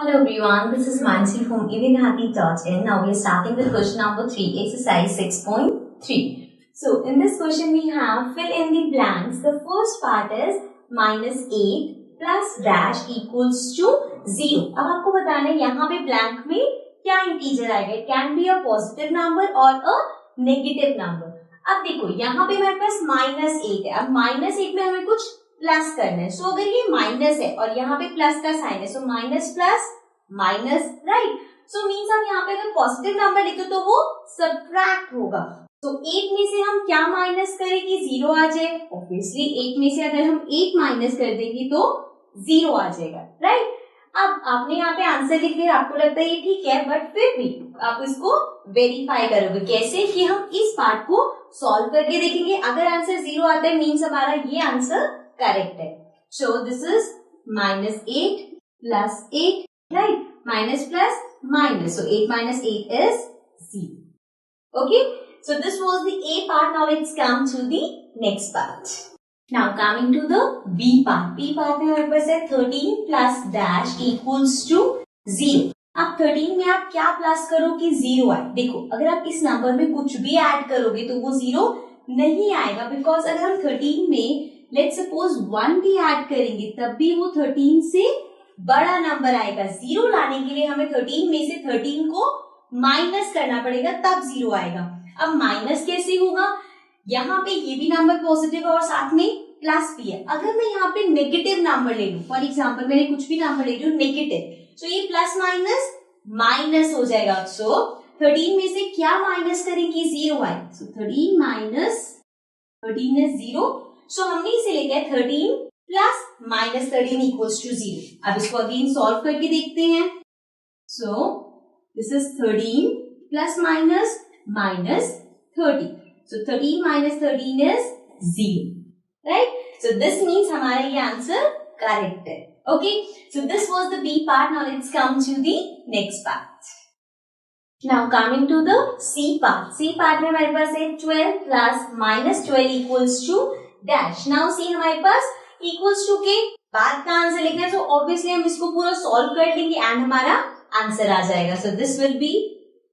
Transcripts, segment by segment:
Hello everyone, this is Mansi from evenhappy.in. Now we are starting with question number 3, exercise 6.3. So in this question we have fill in the blanks. The first part is -8 plus dash equals to 0. अब आपको बताना है यहाँ पे blank में क्या integer आएगा. It can be a positive number और अ नेगेटिव नंबर. अब देखो यहाँ पे हमारे पास -8 है. अब -8 में हमें कुछ प्लस करना है. सो अगर ये माइनस है और यहाँ पे प्लस का साइन है, so minus plus minus, right. So means हम यहाँ पे अगर पॉजिटिव नंबर लिखते तो वो सब्ट्रैक्ट होगा. तो 8 में से हम क्या माइनस करें कि 0 आ जाए. ऑब्वियसली 8 में से अगर हम 8 माइनस कर देंगे तो 0 आ जाएगा, राइट. अब आपने यहाँ पे आंसर लिख लिया, आपको लगता है ये ठीक है, बट फिर भी आप इसको वेरीफाई करोगे. कैसे कि हम इस पार्ट को सॉल्व करके देखेंगे. अगर आंसर 0 आता है मीन्स हमारा ये आंसर करेक्ट है. सो this is -8 plus 8, right? Minus plus minus. So 8 minus 8 is 0. Okay. So this was the A part. Now let's come to the next part. Now coming to the B part. B part में हमारे पास है 13 plus dash equals to 0. अब 13 में आप क्या plus करो कि 0 आए. देखो अगर आप इस नंबर में कुछ भी ऐड करोगे तो वो 0 नहीं आएगा. बिकॉज अगर हम 13 में लेट्स सपोज 1 भी ऐड करेंगे तब भी वो 13 से बड़ा नंबर आएगा. 0 लाने के लिए हमें 13 में से 13 को माइनस करना पड़ेगा तब 0 आएगा. अब माइनस कैसे होगा. यहाँ पे ये भी नंबर पॉजिटिव है और साथ में प्लस भी है. अगर मैं यहाँ पे नेगेटिव नंबर ले लूं, फॉर एग्जाम्पल मैंने कुछ भी नंबर ले लूं नेगेटिव, तो ये प्लस माइनस माइनस हो जाएगा. सो 13 में से क्या माइनस करें कि 0 आए. सो 13 माइनस 13 इज 0. सो हमने इसे लेके आए 13 प्लस -13 इक्वल्स टू 0. अब इसको अगेन सॉल्व करके देखते हैं. So this is 13 plus minus minus 30. So 13 minus 13 is 0, right. So this means हमारा ये आंसर करेक्ट है. Okay. So this was the B part. Now let's come to the next part. Now coming to the C part. C part में हमारे पास है 12 plus -12 equals to dash. Now C हमारे पास equals to के बाद का answer लिखना है. So obviously हम इसको पूरा सॉल्व कर लेंगे एंड हमारा आंसर आ जाएगा. So this will be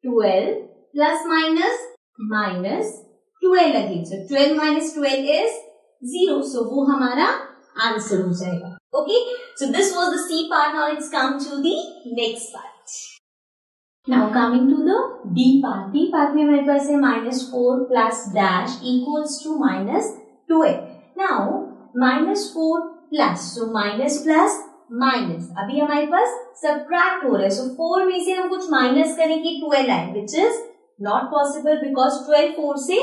12 plus minus 12 again. So 12 minus 12 is 0. So वो हमारा आंसर हो जाएगा. Okay. So this was the C part. Now let's come to the next part. Now coming to the D part. D part में हमारे पास है -4 plus dash equals to -12. Now -4 plus, so minus plus minus. अभी हमारे पास subtract हो रहा है. So 4 में से हम कुछ माइनस करें कि 12 आए, which is not possible because 12 4 से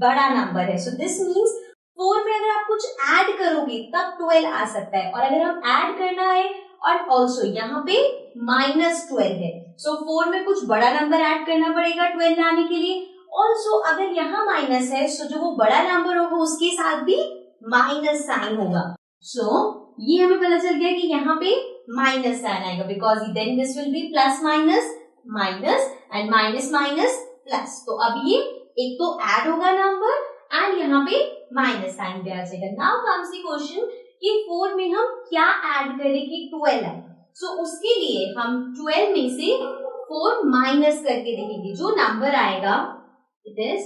बड़ा नंबर है. So this means 4 में अगर आप कुछ ऐड करोगे तब 12 आ सकता है. और अगर हम ऐड करना है और ऑल्सो यहाँ पे -12 है, सो 4 में कुछ बड़ा नंबर ऐड करना पड़ेगा 12 लाने के लिए. ऑल्सो अगर यहाँ माइनस है, सो जो वो बड़ा नंबर होगा उसके साथ भी माइनस साइन होगा. सो ये हमें पता चल गया कि यहाँ पे माइनस साइन आएगा because then this will be plus minus minus and minus minus plus. तो अब ये एक तो ऐड होगा नंबर एंड यहाँ पे माइनस साइन भी आ जाएगा. नाउ कम्स द क्वेश्चन कि 4 में हम क्या ऐड करें कि 12 आए. सो उसके लिए हम 12 में से 4 माइनस करके देखेंगे. जो नंबर आएगा इट इज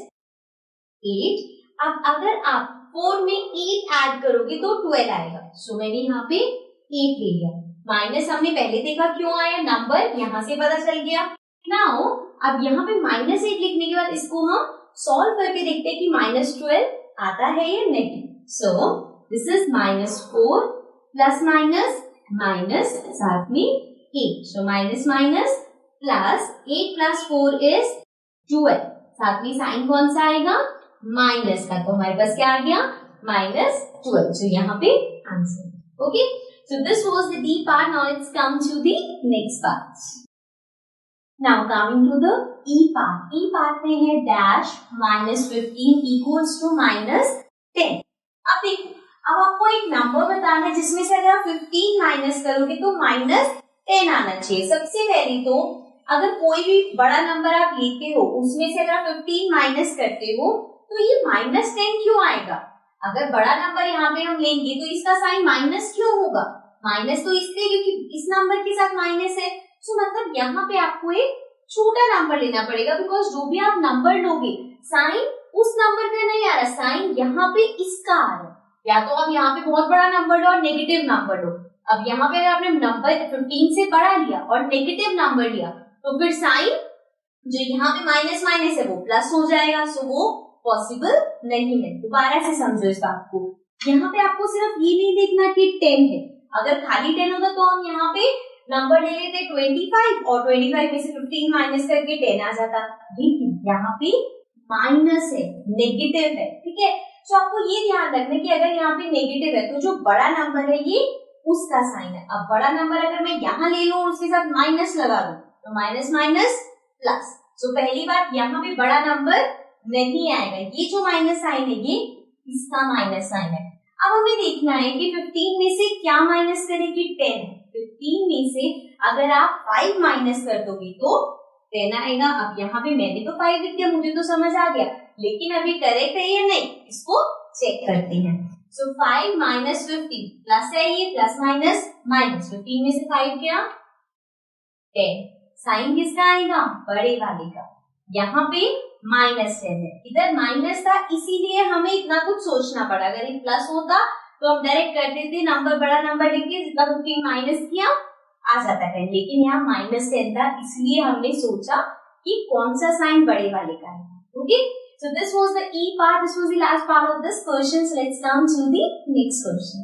8. अब अगर आप 4 में 8 ऐड करोगे तो 12 आएगा. सो मैंने यहाँ पे 8 ले लिया. माइनस हमने पहले देखा क्यों आया, नंबर यहाँ से पता चल गया. नाउ अब यहाँ पे -8 लिखने के बाद इसको हम सॉल्व करके देखते हैं कि -12 आता है या नहीं. सो this is -4 plus minus minus साथ में 8. So minus minus plus 8 plus 4 is 12. साथ में साइन कौन सा आएगा, माइनस का. तो हमारे पास क्या आ गया -12. सो यहाँ पे answer. Okay. So this was the D part. Now let's come to the next part. Now coming to the E part. E part में है डैश -15 इक्वल्स टू -10. अब देखो, अब आपको एक नंबर बताना है जिसमें से अगर आप 15 माइनस करोगे तो -10 आना चाहिए. सबसे पहले तो अगर कोई भी बड़ा नंबर आप लेते हो उसमें से अगर आप 15 माइनस करते हो तो ये -10 क्यों आएगा. अगर बड़ा नंबर यहाँ पे हम लेंगे तो इसका साइन माइनस क्यों होगा, माइनस तो इसलिए क्योंकि इस नंबर के साथ माइनस है, सो मतलब यहाँ पे आपको एक छोटा नंबर लेना पड़ेगा, बिकॉज जो भी आप नंबर लोगे साइन उस नंबर का नहीं आ रहा, साइन यहाँ पे इसका आ रहा है। या तो आप यहाँ पे बहुत बड़ा नंबर लो और नेगेटिव नंबर लो। अब यहाँ पे अगर आपने नंबर 15 से बड़ा लिया और नेगेटिव नंबर लिया तो फिर साइन जो यहाँ पे माइनस माइनस है वो प्लस हो जाएगा, सो वो पॉसिबल नहीं है। दोबारा से समझो इस बात को। यहाँ पे आपको सिर्फ ये नहीं देखना कि 10 है, अगर खाली 10 होता तो हम यहाँ पे नंबर ले लेते 25 और 25 में से 15 माइनस करके 10 आ जाता, लेकिन यहाँ पे माइनस है, नेगेटिव है, ठीक है। तो आपको ये ध्यान रखना कि अगर यहाँ पे नेगेटिव है तो जो बड़ा नंबर है ये उसका साइन है। अब बड़ा नंबर अगर मैं यहाँ ले लूं और उसके साथ माइनस लगा दूं तो माइनस माइनस प्लस। सो पहली बात यहाँ पे बड़ा नंबर नहीं आएगा, ये जो माइनस साइन है ये इसका माइनस साइन है। अब हमें देखना है कि 15 में से क्या माइनस करेंगे, 10। 15 में से अगर आप 5 माइनस कर दोगे तो 10 आएगा। अब यहाँ पे मैंने तो 5 लिख दिया, मुझे तो समझ आ गया, लेकिन अभी करेक्ट है या नहीं इसको चेक करते हैं। सो 5 माइनस 15 प्लस है, ये प्लस माइनस माइनस, 15 में से 5 गया 10, साइन किसका आएगा, बड़े वाले का। यहाँ पे माइनस 10 है, इधर माइनस था इसीलिए हमें इतना कुछ सोचना पड़ा। अगर ये प्लस होता तो हम डायरेक्ट कर देते, नंबर बड़ा नंबर लिख के जितना 15 माइनस किया आ जाता है, लेकिन यहाँ माइनस 10 था इसलिए हमने सोचा कि कौन सा साइन बड़े वाले का है। Okay, so this was the E part, this was the last part of this question. So let's come to the next question.